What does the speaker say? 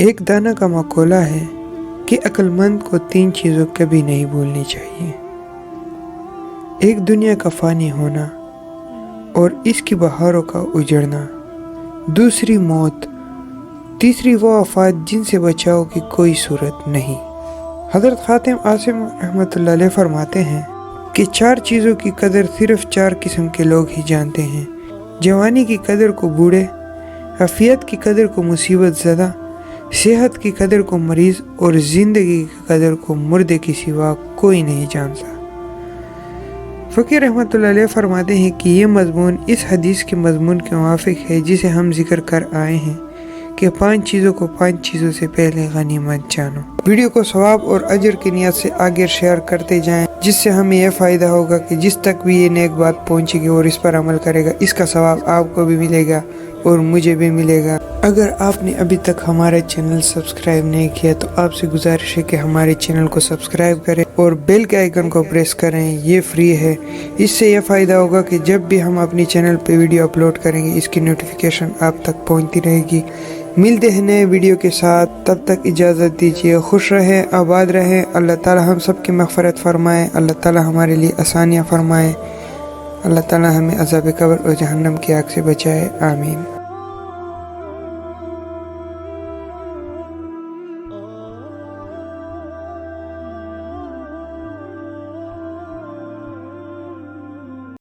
ایک دانا کا مقولہ ہے کہ عقل مند کو 3 چیزوں کبھی نہیں بھولنی چاہیے: ایک دنیا کا فانی ہونا اور اس کی بہاروں کا اجڑنا، دوسری موت، تیسری وہ آفات جن سے بچاؤ کی کوئی صورت نہیں۔ حضرت خاتم عاصم رحمۃ اللہ علیہ فرماتے ہیں کہ 4 چیزوں کی قدر صرف 4 قسم کے لوگ ہی جانتے ہیں: جوانی کی قدر کو بوڑھے، عافیت کی قدر کو مصیبت زدہ، صحت کی قدر کو مریض، اور زندگی کی قدر کو مردے کے سوا کوئی نہیں جانتا۔ فقیر رحمۃ اللہ علیہ فرماتے ہیں کہ یہ مضمون اس حدیث کے مضمون کے موافق ہے جسے ہم ذکر کر آئے ہیں کہ 5 چیزوں کو 5 چیزوں سے پہلے غنیمت جانو۔ ویڈیو کو ثواب اور اجر کی نیت سے آگے شیئر کرتے جائیں، جس سے ہمیں یہ فائدہ ہوگا کہ جس تک بھی یہ نیک بات پہنچے گی اور اس پر عمل کرے گا، اس کا ثواب آپ کو بھی ملے گا اور مجھے بھی ملے گا۔ اگر آپ نے ابھی تک ہمارا چینل سبسکرائب نہیں کیا تو آپ سے گزارش ہے کہ ہمارے چینل کو سبسکرائب کریں اور بیل کے آئیکن کو پریس کریں، یہ فری ہے۔ اس سے یہ فائدہ ہوگا کہ جب بھی ہم اپنی چینل پہ ویڈیو اپلوڈ کریں گے، اس کی نوٹیفیکیشن آپ تک پہنچتی رہے گی۔ ملتے ہیں نئے ویڈیو کے ساتھ، تب تک اجازت دیجیے۔ خوش رہیں، آباد رہیں۔ اللہ تعالی ہم سب کی مغفرت فرمائے، اللہ تعالی ہمارے لیے آسانیاں فرمائے، اللہ تعالی ہمیں عذاب قبر اور جہنم کی آگ سے بچائے، آمین۔